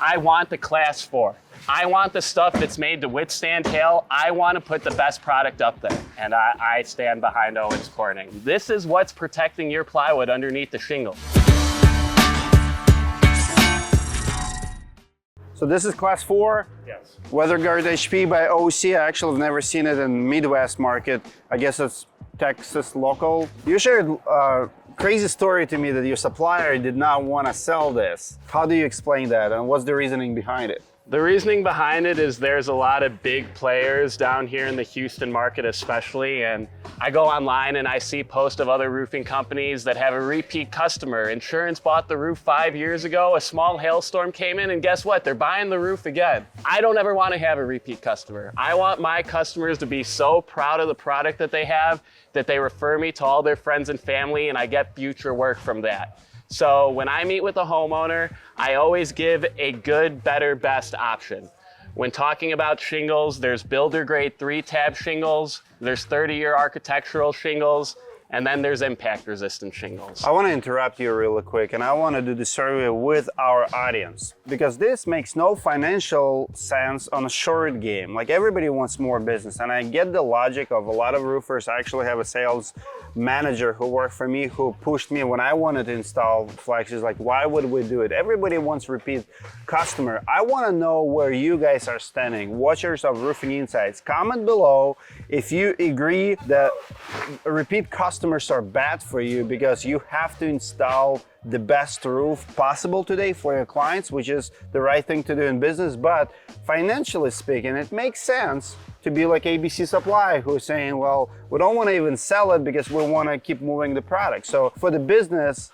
I want the class 4. I want the stuff that's made to withstand hail. I want to put the best product up there. And I stand behind Owens Corning. This is what's protecting your plywood underneath the shingle. So this is class 4? Yes. WeatherGuard HP by OC. I actually have never seen it in Midwest market. I guess it's Texas local. You shared a crazy story to me that your supplier did not want to sell this. How do you explain that, and what's the reasoning behind it? The reasoning behind it is there's a lot of big players down here in the Houston market especially, and I go online and I see posts of other roofing companies that have a repeat customer. Insurance bought the roof 5 years ago, a small hailstorm came in, and guess what? They're buying the roof again. I don't ever want to have a repeat customer. I want my customers to be so proud of the product that they have that they refer me to all their friends and family, and I get future work from that. So when I meet with a homeowner, I always give a good, better, best option. When talking about shingles, there's builder grade 3-tab shingles, there's 30-year architectural shingles, and then there's impact resistant shingles. I want to interrupt you really quick, and I want to do the survey with our audience, because this makes no financial sense on a short game. Like, everybody wants more business, and I get the logic of a lot of roofers. I actually have a sales manager who worked for me who pushed me when I wanted to install flex. He's like, why would we do it? Everybody wants repeat customer. I want to know where you guys are standing, watchers of Roofing Insights. Comment below if you agree that repeat customers are bad for you because you have to install the best roof possible today for your clients, which is the right thing to do in business. But financially speaking, it makes sense to be like ABC Supply, who's saying, well, we don't want to even sell it because we want to keep moving the product. So for the business,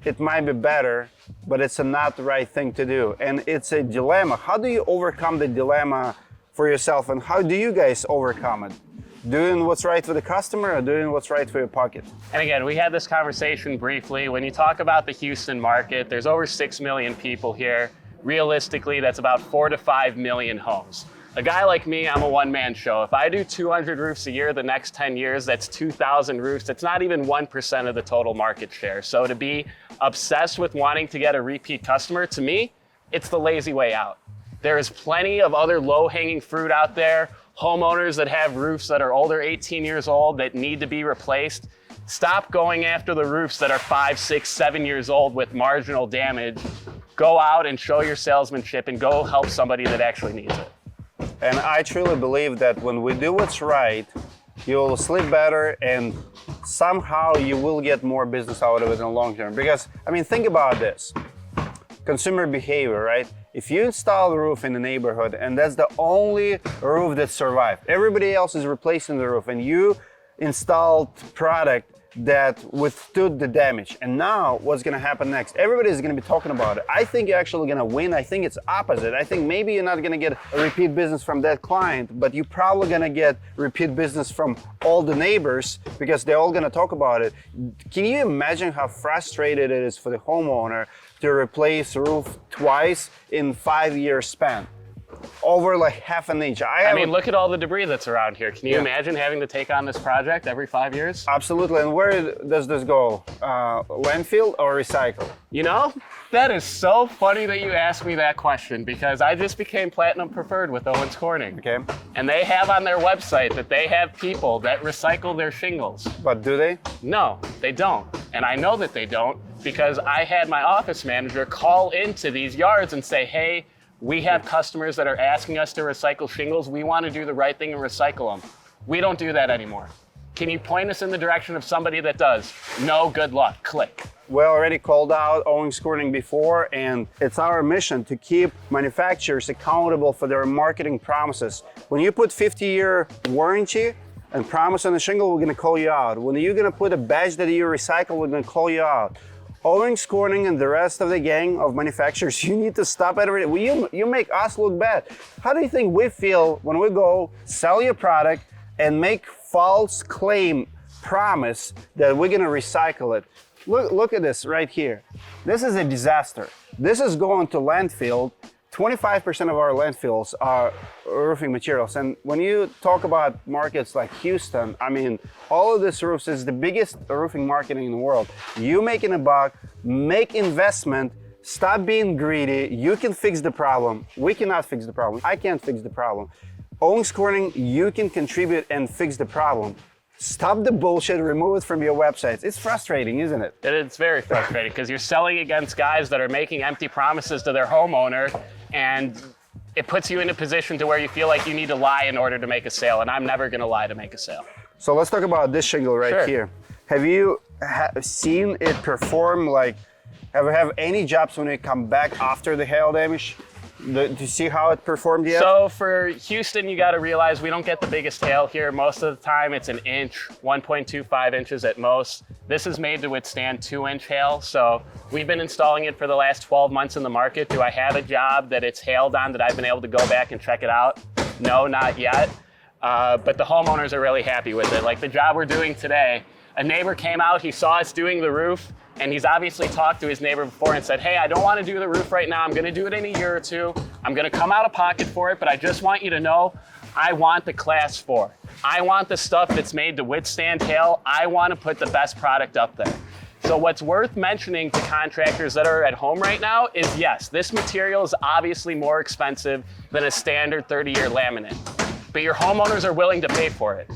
it might be better, but it's not the right thing to do. And it's a dilemma. How do you overcome the dilemma for yourself, and how do you guys overcome it? Doing what's right for the customer or doing what's right for your pocket? And again, we had this conversation briefly. When you talk about the Houston market, there's over 6 million people here. Realistically, that's about 4 to 5 million homes. A guy like me, I'm a one-man show. If I do 200 roofs a year the next 10 years, that's 2,000 roofs. That's not even 1% of the total market share. So to be obsessed with wanting to get a repeat customer, to me, it's the lazy way out. There is plenty of other low-hanging fruit out there, homeowners that have roofs that are older, 18 years old, that need to be replaced. Stop going after the roofs that are 5, 6, 7 years old with marginal damage. Go out and show your salesmanship and go help somebody that actually needs it. And I truly believe that when we do what's right, you'll sleep better and somehow you will get more business out of it in the long term. Because, I mean, think about this. Consumer behavior, right? If you install a roof in the neighborhood and that's the only roof that survived, everybody else is replacing the roof, and you installed product that withstood the damage. And now what's gonna happen next? Everybody is gonna be talking about it. I think you're actually gonna win. I think it's opposite. I think maybe you're not gonna get a repeat business from that client, but you're probably gonna get repeat business from all the neighbors because they're all gonna talk about it. Can you imagine how frustrated it is for the homeowner to replace roof twice in 5-year span? Over like half an inch. I mean, look at all the debris that's around here. Can you imagine having to take on this project every 5 years? Absolutely. And where does this go? Landfill or recycle? You know, that is so funny that you asked me that question, because I just became Platinum Preferred with Owens Corning. Okay. And they have on their website that they have people that recycle their shingles. But do they? No, they don't. And I know that they don't because I had my office manager call into these yards and say, hey, we have customers that are asking us to recycle shingles. We want to do the right thing and recycle them. We don't do that anymore. Can you point us in the direction of somebody that does? No, good luck, click. We already called out Owens Corning before, and it's our mission to keep manufacturers accountable for their marketing promises. When you put 50-year warranty and promise on a shingle, we're gonna call you out. When you're gonna put a badge that you recycle, we're gonna call you out. Owens Corning and the rest of the gang of manufacturers, you need to stop everything. You make us look bad. How do you think we feel when we go sell your product and make false claim promise that we're gonna recycle it? Look at this right here. This is a disaster. This is going to landfill. 25% of our landfills are roofing materials. And when you talk about markets like Houston, I mean, all of these roofs is the biggest roofing market in the world. You making a buck, make investment, Stop being greedy. You can fix the problem. We cannot fix the problem. I can't fix the problem. Owens Corning, you can contribute and fix the problem. Stop the bullshit, remove it from your websites. It's frustrating, isn't it? It's very frustrating because you're selling against guys that are making empty promises to their homeowner, and it puts you in a position to where you feel like you need to lie in order to make a sale, and I'm never gonna lie to make a sale. So let's talk about this shingle right here. Have you seen it perform? Like, have any jobs when it come back after the hail damage? Do you see how it performed yet? So for Houston, you got to realize we don't get the biggest hail here. Most of the time it's an inch, 1.25 inches at most. This is made to withstand 2-inch hail. So we've been installing it for the last 12 months in the market. Do I have a job that it's hailed on that I've been able to go back and check it out? No, not yet. But the homeowners are really happy with it. Like the job we're doing today, a neighbor came out, he saw us doing the roof, and he's obviously talked to his neighbor before and said, hey, I don't want to do the roof right now. I'm going to do it in a year or two. I'm going to come out of pocket for it, but I just want you to know I want the class 4. I want the stuff that's made to withstand hail. I want to put the best product up there. So what's worth mentioning to contractors that are at home right now is, yes, this material is obviously more expensive than a standard 30-year laminate, but your homeowners are willing to pay for it.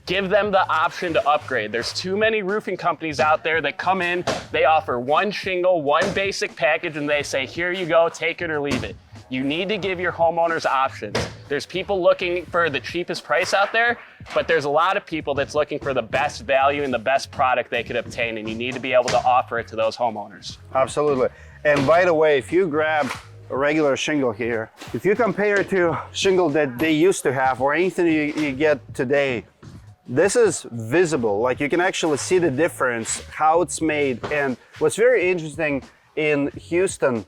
Give them the option to upgrade. There's too many roofing companies out there that come in, they offer one shingle, one basic package, and they say, here you go, take it or leave it. You need to give your homeowners options. There's people looking for the cheapest price out there, but there's a lot of people that's looking for the best value and the best product they could obtain, and you need to be able to offer it to those homeowners. Absolutely. And by the way, if you grab a regular shingle here, if you compare it to shingle that they used to have or anything you get today, this is visible. Like you can actually see the difference, how it's made. And what's very interesting in Houston,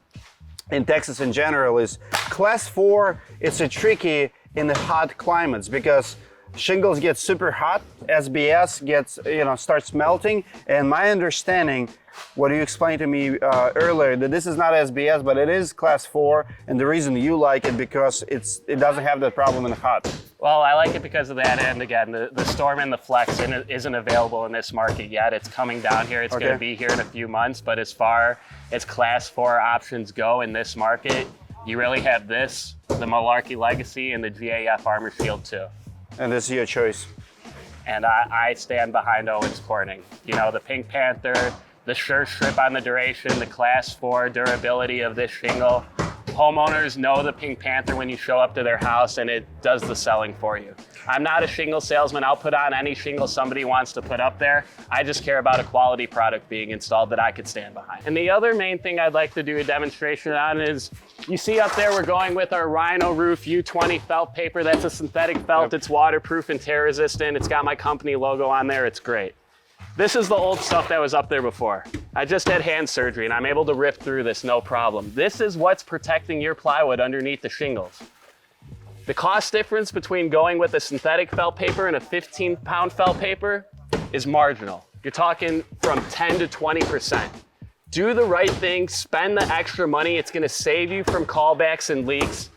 in Texas in general, is class 4, it's a tricky in the hot climates because shingles get super hot, SBS gets, starts melting. And my understanding, what you explained to me earlier, that this is not SBS, but it is class 4. And the reason you like it because it doesn't have that problem in the hot. Well, I like it because of that, and again, the Storm and the Flex isn't available in this market yet. It's coming down here. It's going to be here in a few months, but as far as class 4 options go in this market, you really have this, the Malarkey Legacy, and the GAF Armor Shield 2. And this is your choice. And I stand behind Owens Corning. You know, the Pink Panther, the sure strip on the duration, the class 4 durability of this shingle. Homeowners know the Pink Panther when you show up to their house, and it does the selling for you. I'm not a shingle salesman. I'll put on any shingle somebody wants to put up there. I just care about a quality product being installed that I could stand behind. And the other main thing I'd like to do a demonstration on is, you see up there we're going with our Rhino Roof U20 felt paper. That's a synthetic felt. Yep. It's waterproof and tear resistant. It's got my company logo on there. It's great. This is the old stuff that was up there before. I just had hand surgery and I'm able to rip through this no problem. This is what's protecting your plywood underneath the shingles. The cost difference between going with a synthetic felt paper and a 15-pound felt paper is marginal. You're talking from 10 to 20%. Do the right thing, spend the extra money. It's gonna save you from callbacks and leaks.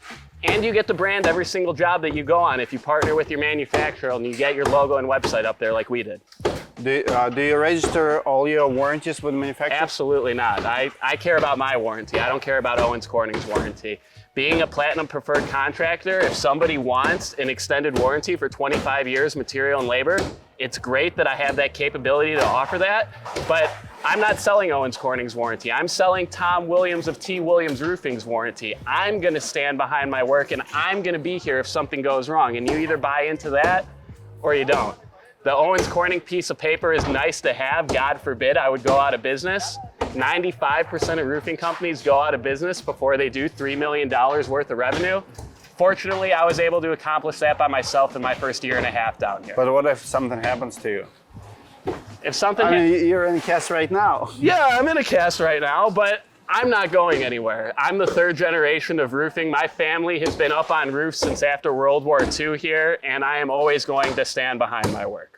And you get to brand every single job that you go on if you partner with your manufacturer and you get your logo and website up there like we did. Do you register all your warranties with the manufacturer? Absolutely not. I care about my warranty. I don't care about Owens Corning's warranty. Being a platinum preferred contractor, if somebody wants an extended warranty for 25 years, material and labor, it's great that I have that capability to offer that, but I'm not selling Owens Corning's warranty. I'm selling Tom Williams of T. Williams Roofing's warranty. I'm gonna stand behind my work and I'm gonna be here if something goes wrong, and you either buy into that or you don't. The Owens Corning piece of paper is nice to have. God forbid I would go out of business. 95% of roofing companies go out of business before they do $3 million worth of revenue. Fortunately, I was able to accomplish that by myself in my first year and a half down here. But what if something happens to you? If something you're in a cast right now. Yeah, I'm in a cast right now, but I'm not going anywhere. I'm the 3rd generation of roofing. My family has been up on roofs since after World War II here, and I am always going to stand behind my work.